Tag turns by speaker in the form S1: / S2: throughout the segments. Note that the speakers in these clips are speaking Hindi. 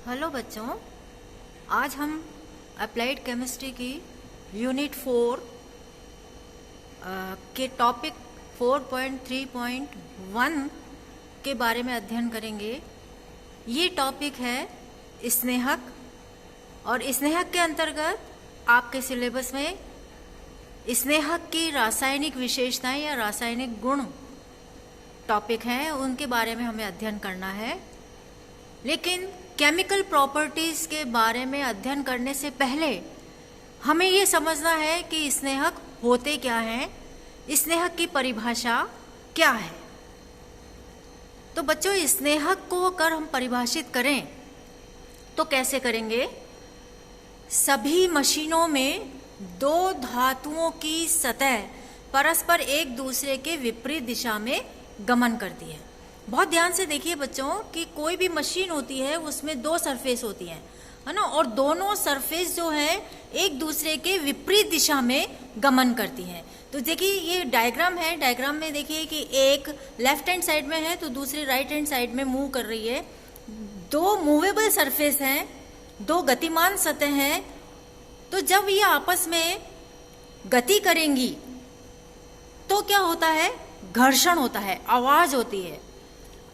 S1: हेलो बच्चों, आज हम अप्लाइड केमिस्ट्री की यूनिट 4 के टॉपिक 4.3.1 के बारे में अध्ययन करेंगे। ये टॉपिक है स्नेहक, और स्नेहक के अंतर्गत आपके सिलेबस में स्नेहक की रासायनिक विशेषताएं या रासायनिक गुण टॉपिक हैं, उनके बारे में हमें अध्ययन करना है। लेकिन केमिकल प्रॉपर्टीज के बारे में अध्ययन करने से पहले हमें ये समझना है कि स्नेहक होते क्या हैं, स्नेहक की परिभाषा क्या है। तो बच्चों, स्नेहक को अगर हम परिभाषित करें तो कैसे करेंगे? सभी मशीनों में दो धातुओं की सतह परस्पर एक दूसरे के विपरीत दिशा में गमन करती है। बहुत ध्यान से देखिए बच्चों कि कोई भी मशीन होती है उसमें दो सरफेस होती हैं, है ना, और दोनों सरफेस जो है एक दूसरे के विपरीत दिशा में गमन करती हैं। तो देखिए ये डायग्राम है, डायग्राम में देखिए कि एक लेफ्ट हैंड साइड में है तो दूसरी राइट हैंड साइड में मूव कर रही है। दो मूवेबल सरफेस हैं, दो गतिमान सतह हैं। तो जब ये आपस में गति करेंगी तो क्या होता है? घर्षण होता है, आवाज होती है।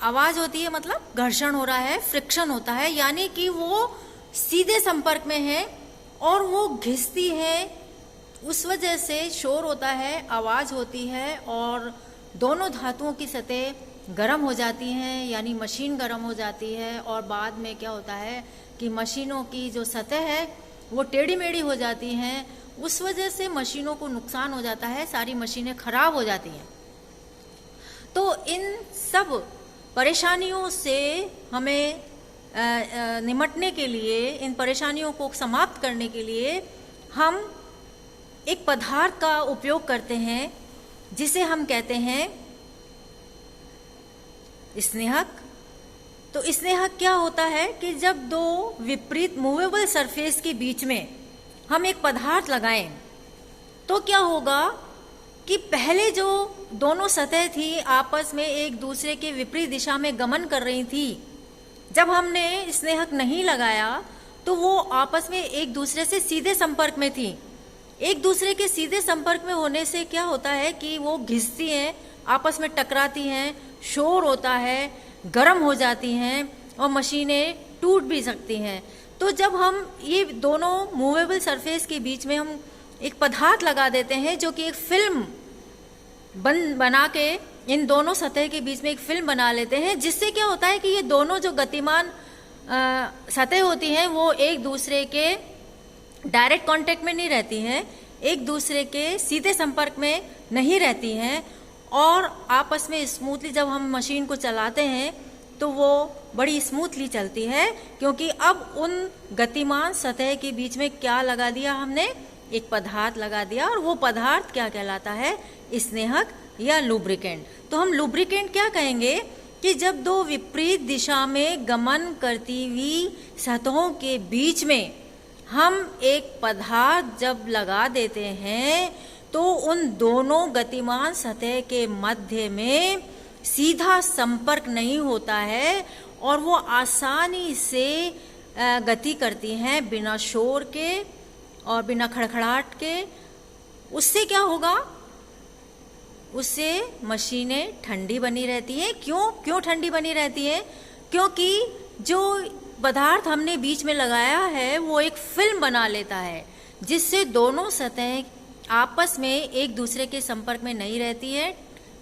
S1: आवाज होती है मतलब घर्षण हो रहा है, फ्रिक्शन होता है, यानी कि वो सीधे संपर्क में है और वो घिसती है, उस वजह से शोर होता है, आवाज होती है और दोनों धातुओं की सतह गर्म हो जाती हैं, यानी मशीन गर्म हो जाती है। और बाद में क्या होता है कि मशीनों की जो सतह है वो टेढ़ी मेढ़ी हो जाती हैं, उस वजह से मशीनों को नुकसान हो जाता है, सारी मशीनें खराब हो जाती हैं। तो इन सब परेशानियों से हमें निमटने के लिए, इन परेशानियों को समाप्त करने के लिए हम एक पदार्थ का उपयोग करते हैं जिसे हम कहते हैं स्नेहक। तो स्नेहक क्या होता है कि जब दो विपरीत मूवेबल सरफेस के बीच में हम एक पदार्थ लगाएं तो क्या होगा कि पहले जो दोनों सतह थी आपस में एक दूसरे के विपरीत दिशा में गमन कर रही थी, जब हमने स्नेहक नहीं लगाया तो वो आपस में एक दूसरे से सीधे संपर्क में थी। एक दूसरे के सीधे संपर्क में होने से क्या होता है कि वो घिसती हैं, आपस में टकराती हैं, शोर होता है, गर्म हो जाती हैं और मशीनें टूट भी सकती हैं। तो जब हम ये दोनों मूवेबल सरफेस के बीच में हम एक पदार्थ लगा देते हैं जो कि एक फिल्म बना के इन दोनों सतह के बीच में एक फिल्म बना लेते हैं, जिससे क्या होता है कि ये दोनों जो गतिमान सतह होती हैं वो एक दूसरे के डायरेक्ट कांटेक्ट में नहीं रहती हैं, एक दूसरे के सीधे संपर्क में नहीं रहती हैं, और आपस में स्मूथली जब हम मशीन को चलाते हैं तो वो बड़ी स्मूथली चलती है, क्योंकि अब उन गतिमान सतह के बीच में क्या लगा दिया हमने? एक पदार्थ लगा दिया, और वो पदार्थ क्या कहलाता है? स्नेहक या लुब्रिकेंट। तो हम लुब्रिकेंट क्या कहेंगे कि जब दो विपरीत दिशा में गमन करती हुई सतहों के बीच में हम एक पदार्थ जब लगा देते हैं तो उन दोनों गतिमान सतह के मध्य में सीधा संपर्क नहीं होता है और वो आसानी से गति करती हैं बिना शोर के और बिना खड़खड़ाहट के। उससे क्या होगा? उससे मशीनें ठंडी बनी रहती हैं। क्यों ठंडी बनी रहती है? क्योंकि जो पदार्थ हमने बीच में लगाया है वो एक फिल्म बना लेता है, जिससे दोनों सतह आपस में एक दूसरे के संपर्क में नहीं रहती है,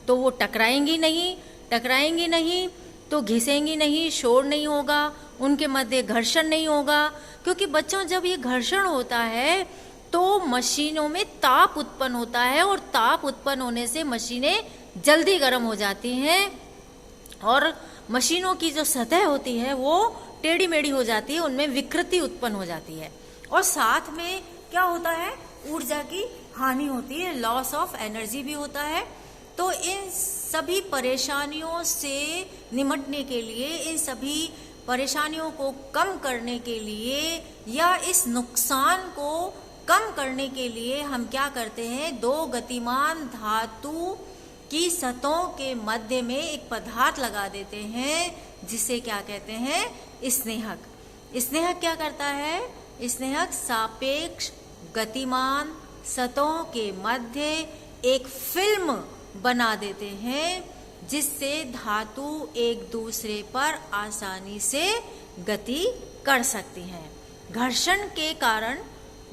S1: तो वो टकराएंगी नहीं तो घिसेंगी नहीं, शोर नहीं होगा, उनके मध्य घर्षण नहीं होगा। क्योंकि बच्चों, जब ये घर्षण होता है तो मशीनों में ताप उत्पन्न होता है, और ताप उत्पन्न होने से मशीनें जल्दी गर्म हो जाती हैं और मशीनों की जो सतह होती है वो टेढ़ी मेढ़ी हो जाती है, उनमें विकृति उत्पन्न हो जाती है, और साथ में क्या होता है? ऊर्जा की हानि होती है, लॉस ऑफ एनर्जी भी होता है। तो इन सभी परेशानियों से निमटने के लिए, इन सभी परेशानियों को कम करने के लिए या इस नुकसान को कम करने के लिए हम क्या करते हैं? दो गतिमान धातु की सतहों के मध्य में एक पदार्थ लगा देते हैं जिसे क्या कहते हैं? स्नेहक। स्नेहक क्या करता है? स्नेहक सापेक्ष गतिमान सतहों के मध्य एक फिल्म बना देते हैं जिससे धातु एक दूसरे पर आसानी से गति कर सकती हैं। घर्षण के कारण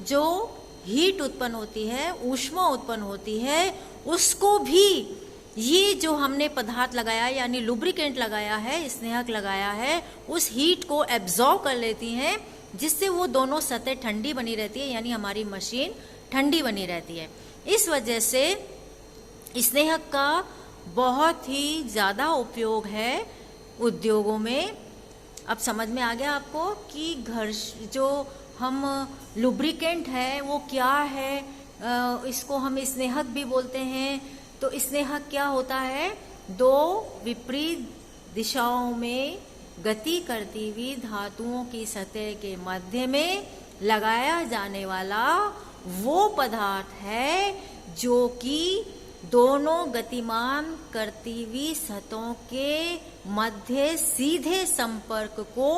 S1: जो हीट उत्पन्न होती है, ऊष्मा उत्पन्न होती है, उसको भी ये जो हमने पदार्थ लगाया यानी लुब्रिकेंट लगाया है, स्नेहक लगाया है, उस हीट को एब्जॉर्ब कर लेती हैं जिससे वो दोनों सतह ठंडी बनी रहती है, यानी हमारी मशीन ठंडी बनी रहती है। इस वजह से स्नेहक का बहुत ही ज़्यादा उपयोग है उद्योगों में। अब समझ में आ गया आपको कि जो हम लुब्रिकेंट है वो क्या है, इसको हम स्नेहक भी बोलते हैं। तो स्नेहक क्या होता है? दो विपरीत दिशाओं में गति करती हुई धातुओं की सतह के मध्य में लगाया जाने वाला वो पदार्थ है जो कि दोनों गतिमान करती हुई सतहों के मध्य सीधे संपर्क को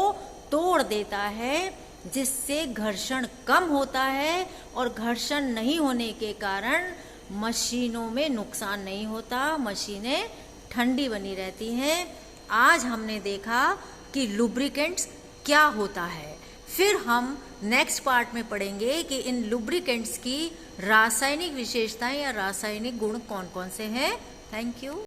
S1: तोड़ देता है, जिससे घर्षण कम होता है और घर्षण नहीं होने के कारण मशीनों में नुकसान नहीं होता, मशीनें ठंडी बनी रहती हैं। आज हमने देखा कि लुब्रिकेंट्स क्या होता है। फिर हम नेक्स्ट पार्ट में पढ़ेंगे कि इन लुब्रिकेंट्स की रासायनिक विशेषताएं या रासायनिक गुण कौन कौन से हैं। Thank you.